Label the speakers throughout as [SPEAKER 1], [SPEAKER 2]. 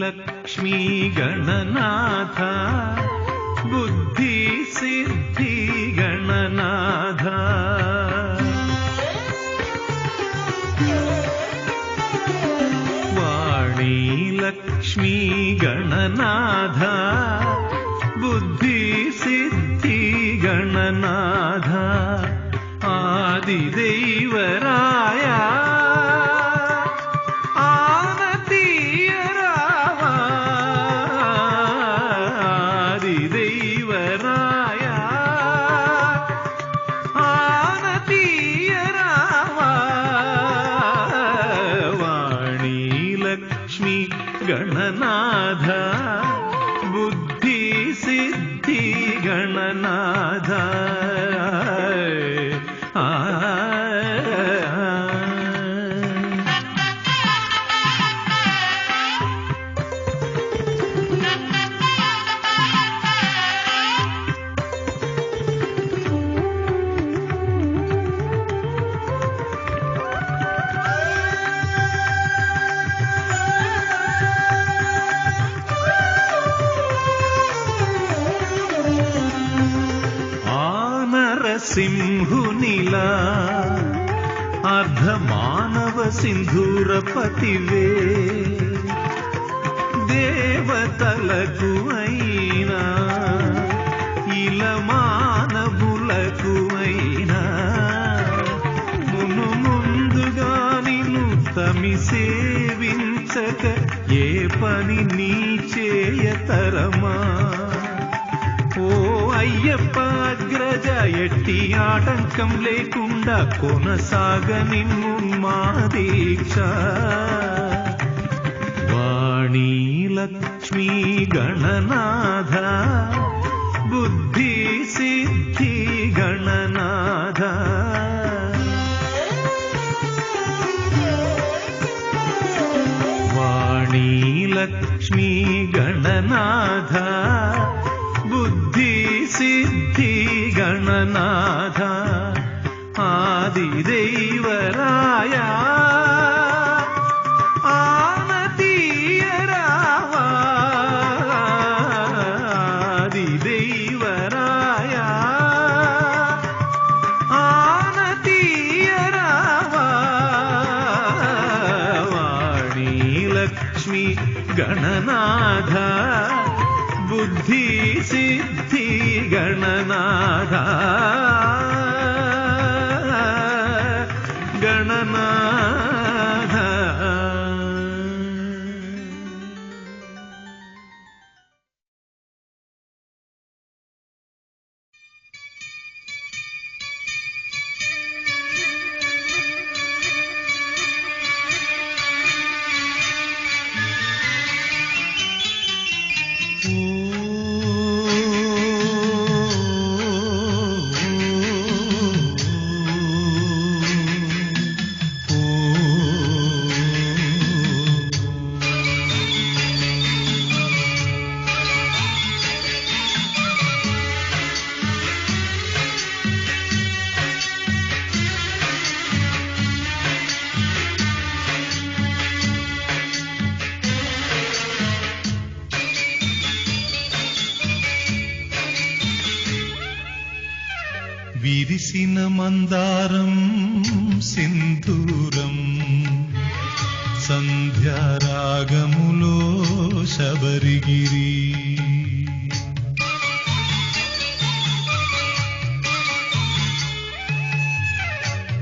[SPEAKER 1] लक्ष्मी गणनाथ बुद्धि सिद्धि गणनाथ वाणी लक्ष्मी गणनाथ बुद्धि सिद्धि गणनाथ आदिदेवराया गणनाथ बुद्धि सिद्धि गणनाथ सिंहुनिला अर्धमानव सिंधूरपतिवे देवतలకు అయినా ఇలమానవులకు అయినా ముందుగా నిన్ను తమి సేవించక ఏ పని నీ చేయతరమా ఓ అయ్యప్ప అగ్రజ ఎట్టి ఆటంకం లేకుండా కొనసాగనిమ్ము మా దీక్ష వాణీ లక్ష్మీ గణనాథ బుద్ధి సిద్ధి గణనాథ వాణీ లక్ష్మీ గణనాథ बुद्धि सिद्धि गणनाथ आदिदेवराया आनतीयरावा आदिदेवराया आनतीयरावा वाणी लक्ष्मी गणनाथ बुद्धि सिद्धि गणनाथ गणनाथ విరిసిన మందారం సింధూరం సంధ్యారాగములో శబరిగిరి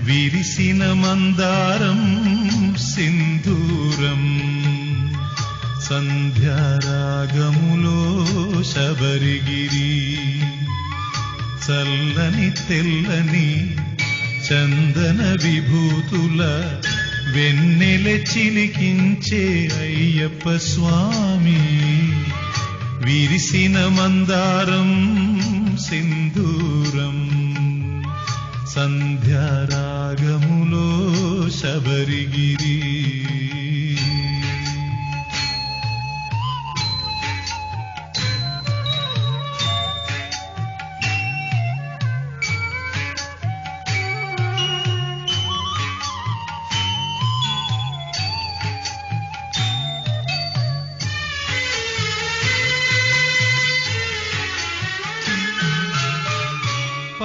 [SPEAKER 1] విరిసిన మందారం సింధూరం సంధ్యారాగములో శబరిగిరి చల్లని తెల్లని చందన విభూతుల వెన్నెల చిలికించే అయ్యప్ప స్వామి విరిసిన మందారం సింధూరం సంధ్యారాగములో శబరిగిరి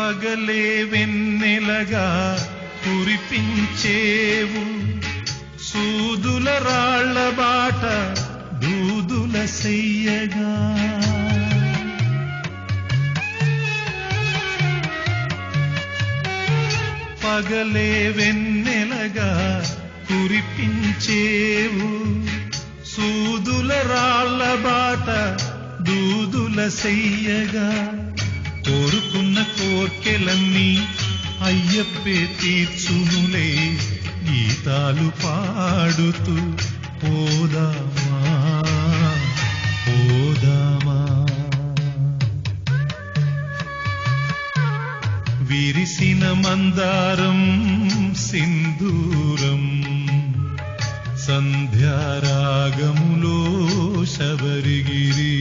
[SPEAKER 1] పగలే వెన్నెలగా కురిపించేవు, సూదుల రాళ్ల బాట దూదుల సెయ్యగా. పగలే వెన్నెలగా కురిపించేవు, సూదుల రాళ్ల బాట దూదుల సెయ్యగా. కోరుకున్న కోర్కెలన్నీ అయ్యప్పే తీర్చునులే, గీతాలు పాడుతూ పోదామా పోదామా. విరిసిన మందారం సింధూరం, సంధ్యారాగములో శబరిగిరి.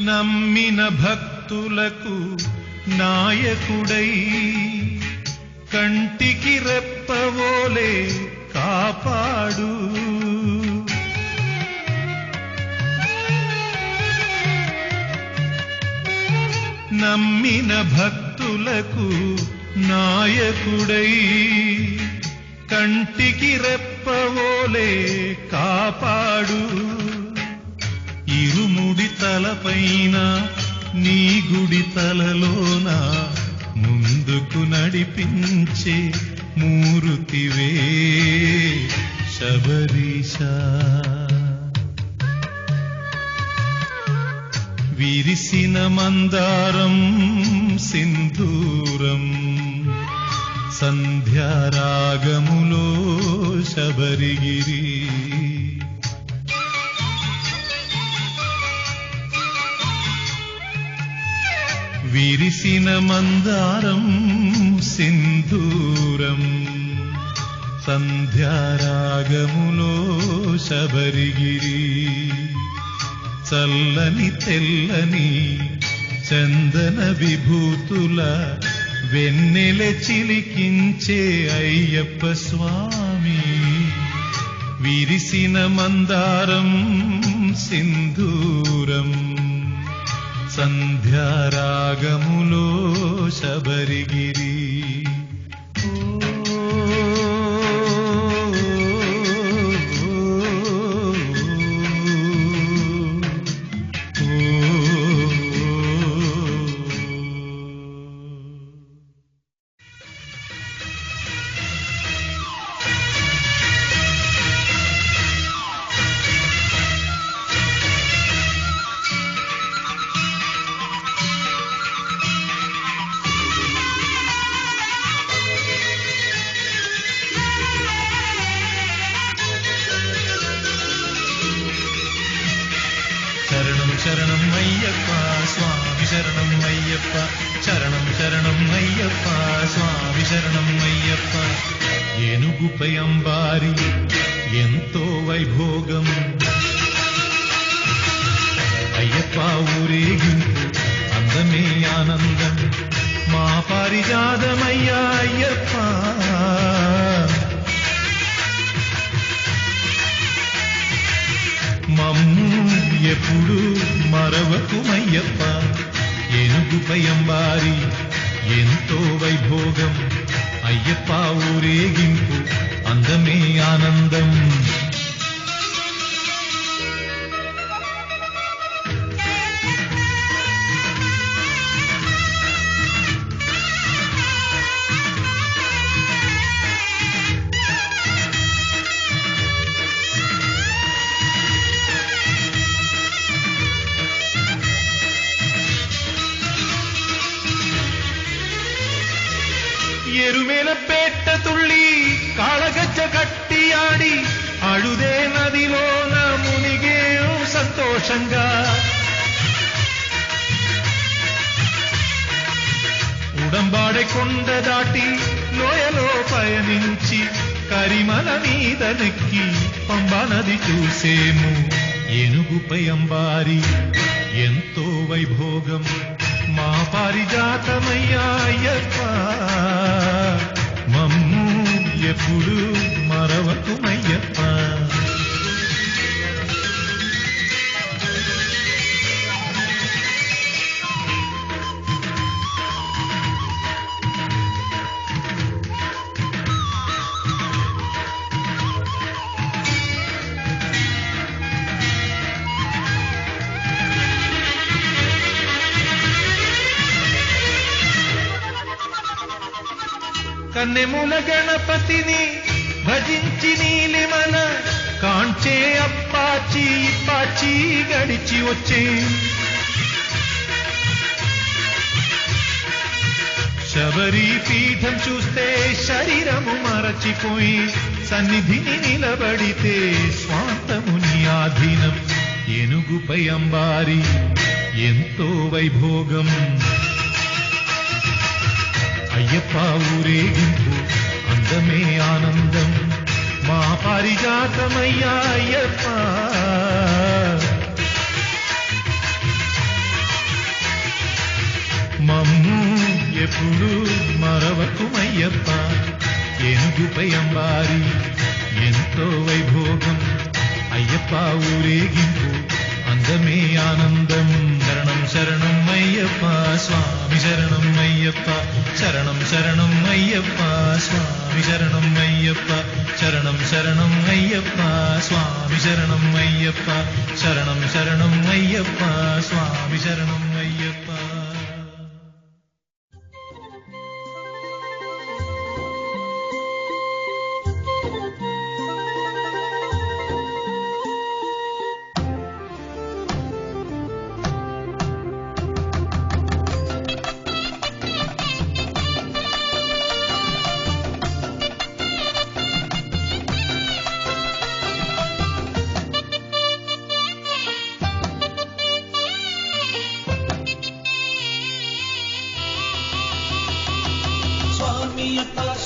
[SPEAKER 1] నమ్మిన భక్తులకు నాయకుడై, కంటికి రెప్పవోలే కాపాడు. నమ్మిన భక్తులకు నాయకుడై, కంటికి రెప్పవోలే కాపాడు. ఇరుముడి తలపైన నీ గుడి తలలోన ముందుకు నడిపించే మూర్తివే శబరీశ. విరిసిన మందారం సింధూరం, సంధ్యారాగములో శబరిగిరి. విరిసిన మందారం సింధూరం, సంధ్యారాగములో శబరిగిరి. చల్లని తెల్లని చందన విభూతుల వెన్నెల చిలికించే అయ్యప్ప స్వామి. విరిసిన మందారం సింధూరం, సంధ్యారాగములో శబరిగిరి. శరణం అయ్యప్ప స్వామి శరణం అయ్యప్ప, శరణం శరణం అయ్యప్ప స్వామి శరణం అయ్యప్ప. ఏనుగుపై అంబారి ఎంతో వైభోగం, అయ్యప్ప ఊరేగింపు అందమే ఆనందం. మా పారిజాతమయ్యా అయ్యప్ప, మమ్ము ఎప్పుడు మరవకుమయ్యప్ప. ఏనుగుపై అంబారి ఎంతో వైభోగం, అయ్యప్ప ఊరేగింపు అందమే ఆనందం. ఎరుమేల పేట తుళ్ళి కాళగజ్జ కట్టియాడి, అడుదే నదిలోన మునిగే సంతోషంగా. కొండ దాటి లోయలో పయనించి కరిమల మీద నెక్కి పంబా నది చూసేము. ఏనుగుపై అంబారి ఎంతో వైభోగం మా పారిజాతమయ్యా అయ్యప్ప, మమ్ము ఎప్పుడు మరవకుమయ్యప్ప. కన్నెముల గణపతిని భజించి నీలిమల కాంచే అప్పాచి ఇప్పాచి గడిచి వచ్చే. శబరి పీఠం చూస్తే శరీరము మరచిపోయి సన్నిధిని నిలబడితే స్వాంతముని ఆధీనం. ఏనుగుపై అంబారి ఎంతో వైభోగం అయ్యప్ప ఊరేగింపు అందమే ఆనందం మా పారిజాతమయ్యా అయ్యప్ప. మమ్ము ఎప్పుడు మరవకుమయ్యప్ప. ఏనుగుపై అంబారి ఎంతో వైభోగం అయ్యప్ప ఊరేగింపు అందమే ఆనందం. శరణం శరణం అయ్యప్ప స్వామి శరణం అయ్యప్ప, శరణం శరణం అయ్యప్ప స్వామి శరణం అయ్యప్ప, శరణం శరణం అయ్యప్ప స్వామి శరణం అయ్యప్ప, శరణం శరణం అయ్యప్ప స్వామి శరణం అయ్యప్ప.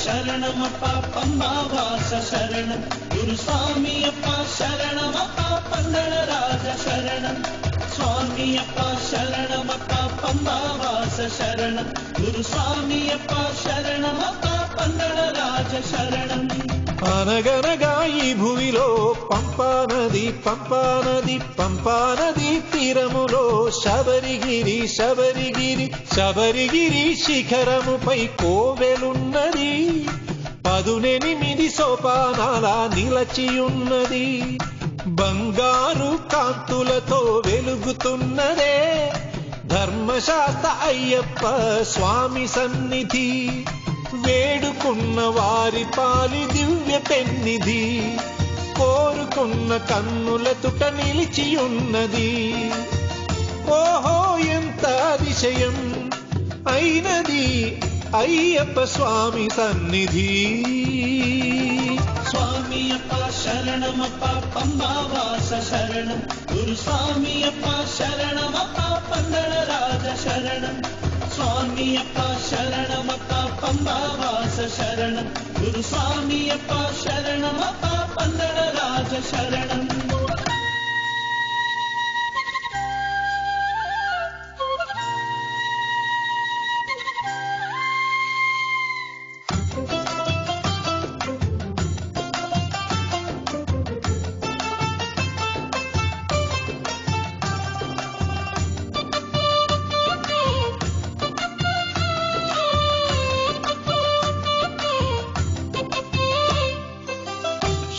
[SPEAKER 2] శరణమప్ప పంబావాస శరణం గురు స్వామి అప్ప శరణమప్ప పందళ రాజ శరణం. స్వామి అప్ప శరణమప్ప పంబావాస శరణం గురు స్వామి అప్ప శరణమప్ప పందళ రాజ శరణం.
[SPEAKER 3] అనగనగా ఈ భూమిలో పంపానది పంపానది పంపానది తీరములో శబరిగిరి శబరిగిరి శబరిగిరి శిఖరముపై కోవెలున్నది. 18 సోపానాల నిలచియున్నది. బంగారు కాంతులతో వెలుగుతున్నదే ధర్మశాస్త్ర అయ్యప్ప స్వామి సన్నిధి. వేడుకున్న వారి పాలి దివ్య పెన్నిధి, కోరుకున్న కన్నుల తుట నిలిచియున్నది. ఓహో ఎంత అతిశయం అయినది అయ్యప్ప స్వామి సన్నిధి.
[SPEAKER 2] స్వామి అప్ప శరణమప్ప పంబావాస శరణం గురు స్వామి అప్ప శరణమప్ప పందళ రాజ శరణం. స్వామి అప్ప శరణమప్ప పంబావాస శరణం గురు స్వామి అప్ప శరణమప్ప పందళ రాజ శరణం.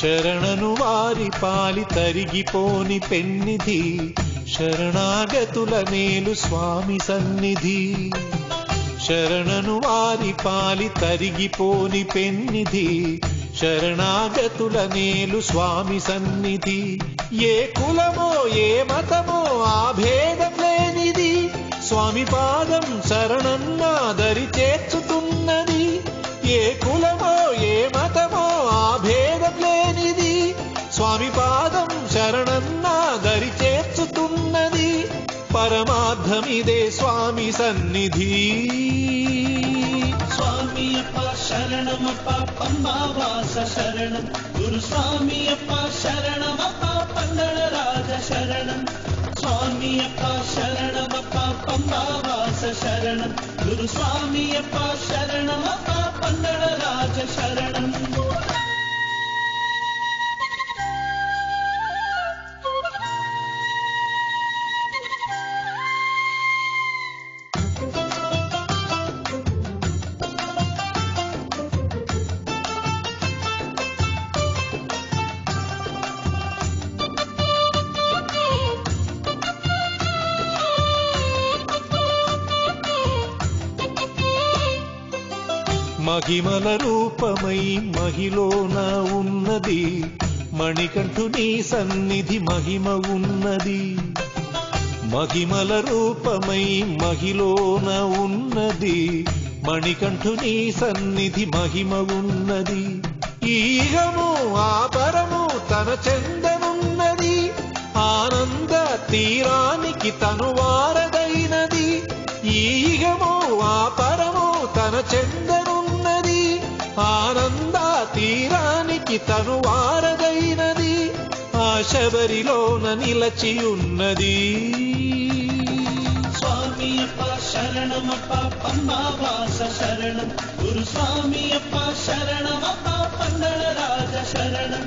[SPEAKER 3] శరణను వారి పాలి తరిగిపోని పెన్నిధి, శరణాగతుల మేలు స్వామి సన్నిధి. శరణను వారి పాలి తరిగిపోని పెన్నిధి, శరణాగతుల నేలు స్వామి సన్నిధి. ఏ కులమో ఏ మతమో ఆ భేదం లేనిది, స్వామి పాదం శరణన్నా దరి చేర్చుతున్నది. ఏ కులమో ఏ మతమో ఆ భేదం లేనిది, స్వామి పాదం శరణన్నా దరి చేర్చుతున్నది. పరమార్థమిదే స్వామి సన్నిధి.
[SPEAKER 2] శరణమప్ప పంబావాస శరణం గురుస్వామియప్ప శరణమప్ప పందళరాజ శరణం స్వామియప్ప శరణమప్ప పంబావాస శరణం గురుస్వామియప్ప శరణమప్ప పందళరాజ శరణం
[SPEAKER 3] మహిమల రూపమై మహిలోన ఉన్నది మణికంఠుని సన్నిధి మహిమ ఉన్నది మహిమల రూపమై మహిలోన ఉన్నది మణికంఠుని సన్నిధి మహిమ ఉన్నది ఈగము ఆ పరము తన చెందనున్నది ఆనంద తీరానికి తను వారదైనది ఈగము ఆ పరము తన చెందనున్నది ఆనంద తీరానికి తను వారదైనది ఆ శబరిలోన నిలచి ఉన్నది
[SPEAKER 2] స్వామియప్ప శరణమప్ప పంబావాస శరణం గురుస్వామియప్ప శరణమప్ప పందళరాజ శరణం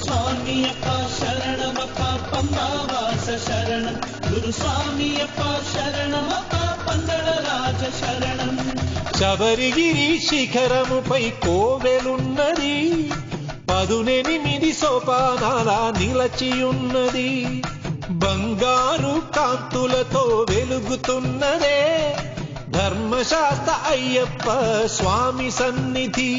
[SPEAKER 2] స్వామియప్ప శరణమప్ప పంబావాస శరణం గురుస్వామియప్ప శరణమప్ప పందళరాజ శరణం
[SPEAKER 3] శబరిగిరి శిఖరముపై కోవెలున్నది 18 సోపానాల నిలచియున్నది బంగారు కాంతులతో వెలుగుతున్నదే ధర్మశాస్త్ర అయ్యప్ప స్వామి సన్నిధి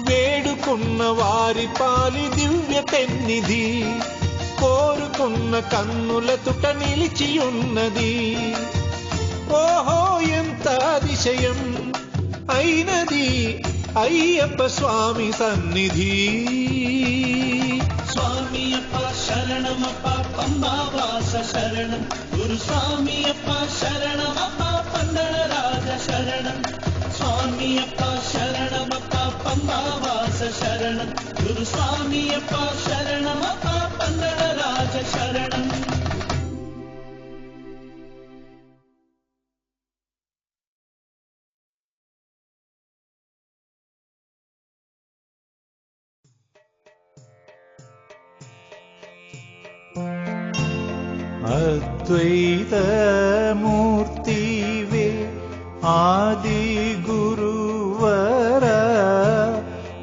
[SPEAKER 3] వేడుకున్న వారి పాలి దివ్య పెన్నిధి కోరుకున్న కన్నులతుట నిలిచియున్నది ఓహో ఎంత అతిశయం అయినది అయ్యప్ప స్వామి సన్నిధి
[SPEAKER 2] స్వామియప్ప శరణమప్ప పంబావాస శరణం గురుస్వామియప్ప శరణమప్ప పందళరాజ శరణం స్వామియప్ప శరణమప్ప పంబావాస శరణం గురుస్వామియప్ప శరణమప్ప పందళరాజ శరణం
[SPEAKER 3] అద్వైత మూర్తివే ఆది గురువర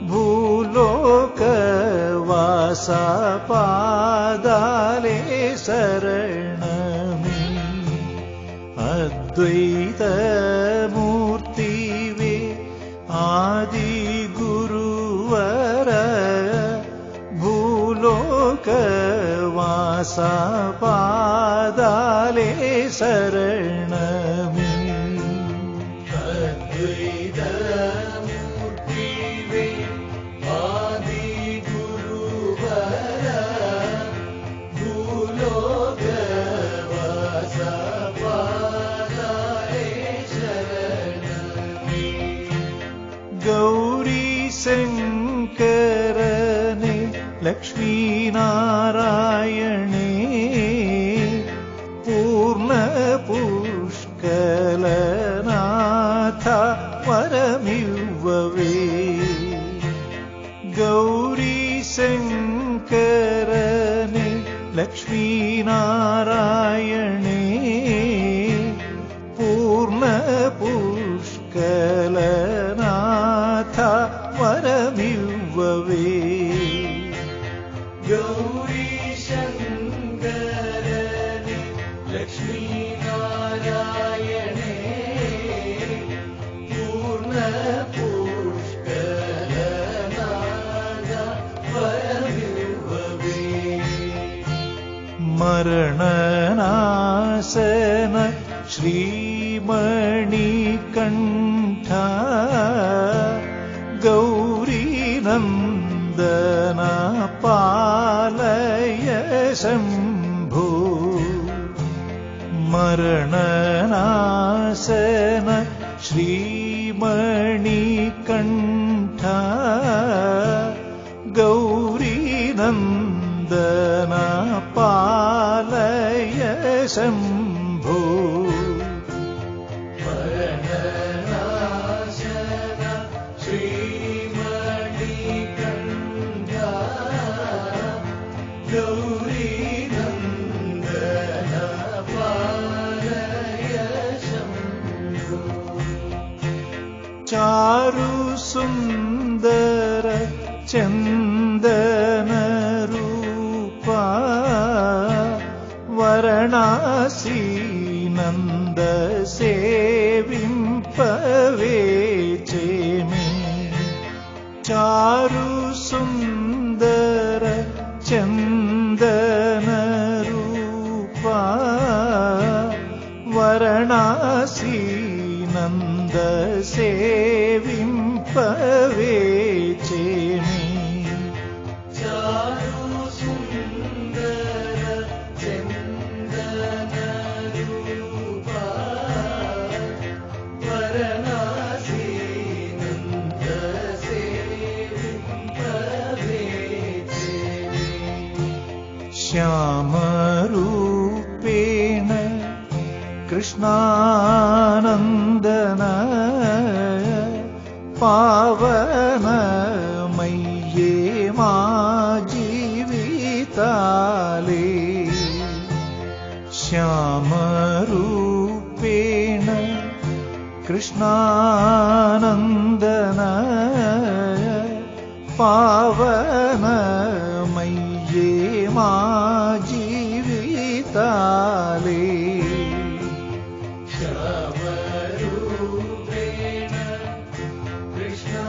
[SPEAKER 3] భూలోక వాస పాదాలే శరణమే అద్వైత మూర్తివే ఆది గురువర భూలోక వాస పాదాలే శరణమే అద్వైత మూర్తివే ఆది గురువర భూలోక వాస పాదాలే శరణమే గౌరీ శంకరనే లక్ష్మీనారాయణే పూర్ణ పుష్కలనాథ వరమివ్వవే గౌరీ శంకరనే లక్ష్మీనారాయణే పూర్ణ పుష్కలనాథ వరమివ్వవే గౌరీ శంకరనే లక్ష్మీనారాయణే పూర్ణ పుష్కలనాథ వరమివ్వవే మరణనాశన శ్రీమణికంఠ గౌరీనందన పాలయ శంభో మరణనాశన శ్రీమణికంఠ नन्दन पालय शम्भो
[SPEAKER 2] वरदनाशन श्रीमणिकण्ठा गौरीनन्दन पालय शम्भो
[SPEAKER 3] चारु सुन्दर चन्दन रूपा वरणासी नन्द सेविंपवे चेमे चारु सुन्दर चन्दन रूपा वरणासी नन्द सेविंपवे चेमे
[SPEAKER 2] चारु सुन्दर चन्दन रूपा वरणासी नन्द सेविंपवे चेमे
[SPEAKER 3] श्यामरूपेण कृष्णानन्दन पावनमय्ये मा जीविताले श्यामरूपेण कृष्णानन्दन पावनमय्ये मा जीविताले
[SPEAKER 2] श्यामरूपेण कृष्णानन्दन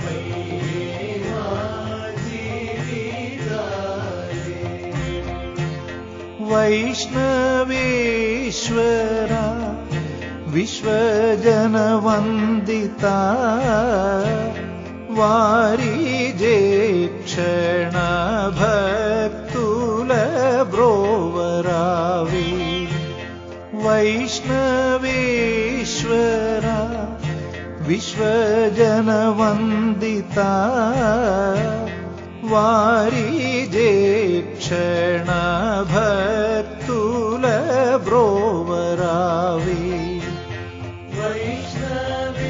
[SPEAKER 2] पावनमय्ये मा जीविताले
[SPEAKER 3] वैष्णवेश्वरा विश्वजनवन्दिता वारिजेक्षण भक्तुलब्रोवरावे वैष्णवेश्वरा विश्वजनवन्दिता वारिजेक्षण भक्तुलब्रोवरावे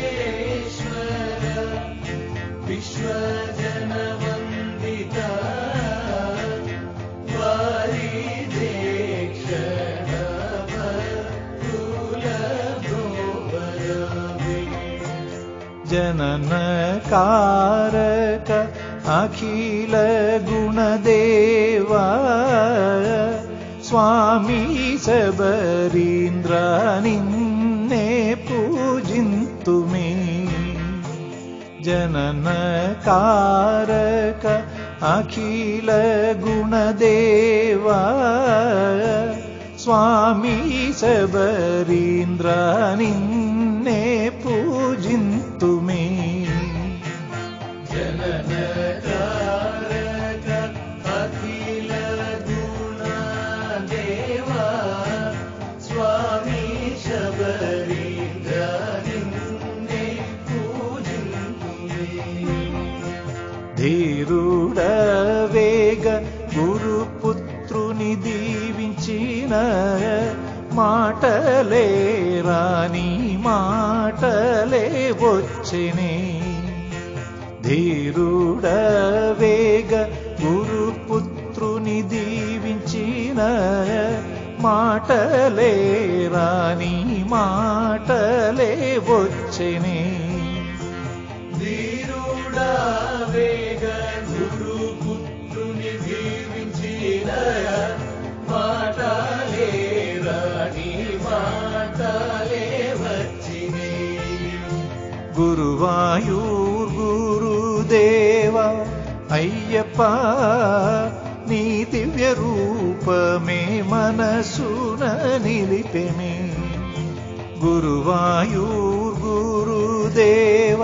[SPEAKER 2] वैष्णवेश्वर विश्वजनवन्दिता वारिजेक्षण भक्तुलब्रोवरावे
[SPEAKER 3] जननकारक अखिल गुणदेवा स्वामी सबरीन्द्र निन्ने पूजिन्तु मे जननकारक अखिल गुणदेवा स्वामी सबरीन्द्र निन्ने पूजिन्तु मे
[SPEAKER 2] जननकारक अखिल गुणदेवा स्वामी शबरीन्द्र निन्ने पूजिन्तु मे
[SPEAKER 3] धीरुड वेग गुरुपुत्रुनि दीविंचिन మాటలే రాని మాటలే వచ్చెనే ధీరుడ వేగ గురుపుత్రుని దీవించిన మాటలే రాని మాటలే వచ్చెనే
[SPEAKER 2] ధీరుడ వేగ గురుపుత్రుని దీవించిన మాటలే రాని మాటలే వచ్చినే
[SPEAKER 3] గురువాయూర్ గురుదేవ అయ్యప్ప నీ దివ్య రూపమే మనసున నిలిపెమే గురువాయూర్ గురుదేవ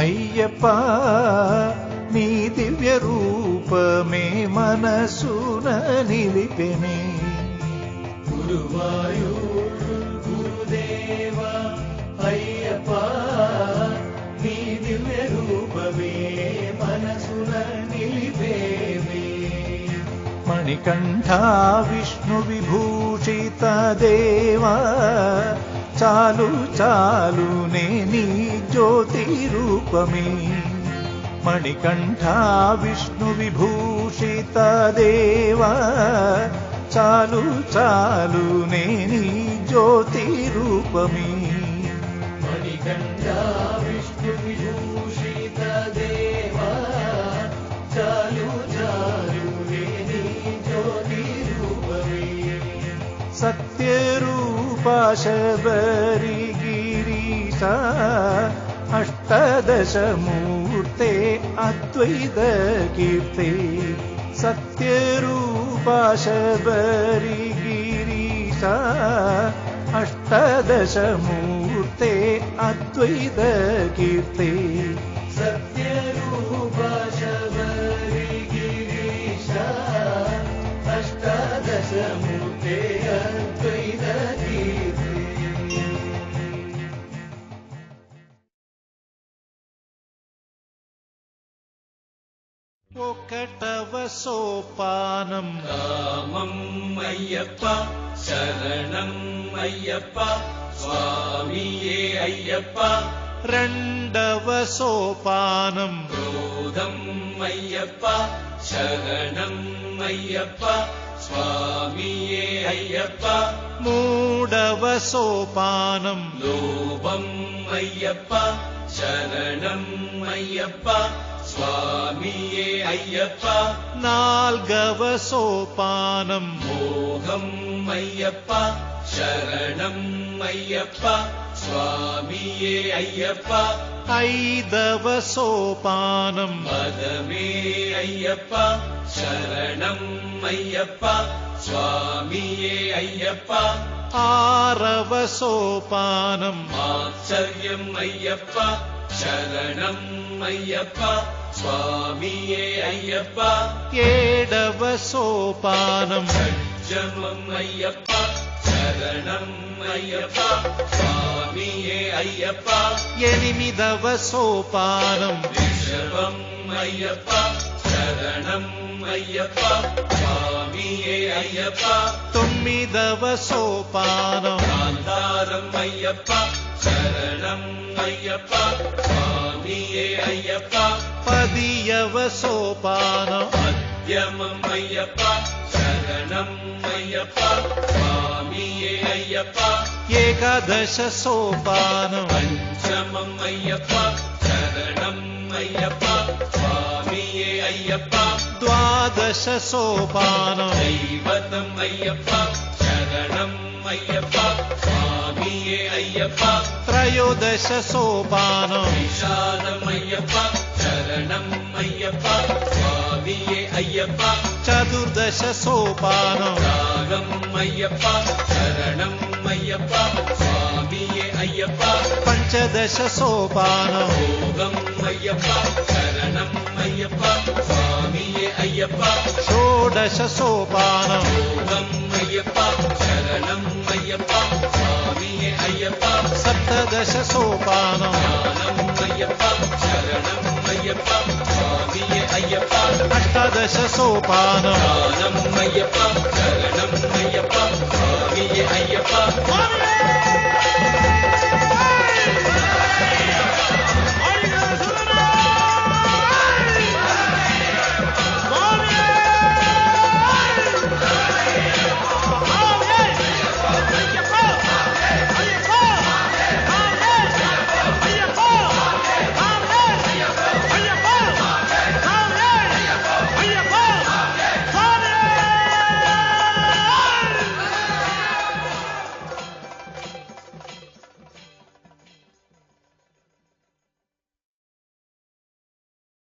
[SPEAKER 3] అయ్యప్ప నీ దివ్య రూపమే మనసున నిలిపెమే
[SPEAKER 2] గురువాయూర్ గురుదేవ అయ్యప్ప
[SPEAKER 3] మణికంఠ విష్ణు విభూషిత దేవా చాలు చాలునే నీ జ్యోతి రూపమే మణికంఠ విష్ణు విభూషిత దేవా చాలు చాలునే నీ జ్యోతి రూపమే
[SPEAKER 2] మణికంఠ విష్ణు విభూషిత దేవా చాలు చాలునే నీ జ్యోతి రూపమే
[SPEAKER 3] సత్యరూప శబరి గిరీశ అష్టదశమూర్తే అద్వైత కీర్తే సత్యరూప శబరి గిరీశ అష్టదశమూర్తే అద్వైత కీర్తే
[SPEAKER 2] సత్యరూప శబరి గిరీశ అష్టాదశమూర్తే అద్వైత కీర్తి
[SPEAKER 3] ఒకటవ సోపానం
[SPEAKER 2] రామం అయ్యప్ప శరణం అయ్యప్ప స్వామియే అయ్యప్ప
[SPEAKER 3] రెండవ సోపానం
[SPEAKER 2] క్రోధం అయ్యప్ప శరణం అయ్యప్ప స్వామియే అయ్యప్ప
[SPEAKER 3] మూడవ సోపానం
[SPEAKER 2] లోభం అయ్యప్ప శరణం అయ్యప్ప స్వామియే అయ్యప్ప
[SPEAKER 3] నాల్గవ సోపానం
[SPEAKER 2] మోహం అయ్యప్ప శరణం అయ్యప్ప స్వామియే అయ్యప్ప
[SPEAKER 3] ఐదవ సోపానం
[SPEAKER 2] మదమే అయ్యప్ప శరణం అయ్యప్ప స్వామియే అయ్యప్ప
[SPEAKER 3] ఆరవ సోపానం
[SPEAKER 2] ఆశ్చర్యం అయ్యప్ప శరణం అయ్యప్ప స్వామియే అయ్యప్ప
[SPEAKER 3] ఏడవ సోపానం
[SPEAKER 2] షడ్జమం అయ్యప్ప శరణం అయ్యప్ప స్వామియే అయ్యప్ప
[SPEAKER 3] ఎనిమిదవ సోపానం
[SPEAKER 2] రిషభం అయ్యప్ప శరణం అయ్యప్ప స్వామియే అయ్యప్ప
[SPEAKER 3] తొమ్మిదవ సోపానం
[SPEAKER 2] గాంధారం అయ్యప్ప శరణం అయ్యప్ప స్వామియే అయ్యప్ప
[SPEAKER 3] పదియవ సోపానం
[SPEAKER 2] మధ్యమం అయ్యప్ప శరణం అయ్యప్ప స్వామియే అయ్యప్ప
[SPEAKER 3] ఏకాదశ సోపానం
[SPEAKER 2] పంచమం అయ్యప్ప శరణం అయ్యప్ప స్వామియే అయ్యప్ప
[SPEAKER 3] ద్వాదశ సోపానం
[SPEAKER 2] దైవతం అయ్యప్ప శరణం అయ్యప్ప స్వామియే అయ్యప్ప
[SPEAKER 3] త్రయోదశ సోపానం
[SPEAKER 2] విషాదం అయ్యప్ప శరణం అయ్యప్ప స్వామియే అయ్యప్ప
[SPEAKER 3] చతుర్దశ సోపానం
[SPEAKER 2] రాగం అయ్యప్ప శరణం అయ్యప్ప స్వామియే అయ్యప్ప
[SPEAKER 3] పంచదశ సోపానం
[SPEAKER 2] భోగం అయ్యప్ప శరణం అయ్యప్ప స్వామియే అయ్యప్ప
[SPEAKER 3] షోడశ సోపానం
[SPEAKER 2] భోగం అయ్యప్ప శరణం అయ్యప్ప స్వామియే అయ్యప్ప
[SPEAKER 3] సప్తదశ సోపానం
[SPEAKER 2] జ్ఞానం అయ్యప్ప శరణం అయ్యప్ప స్వామియే అయ్యప్ప
[SPEAKER 3] అష్టాదశ సోపానం
[SPEAKER 2] జ్ఞానం అయ్యప్ప శరణం అయ్యప్ప స్వామియే అయ్యప్ప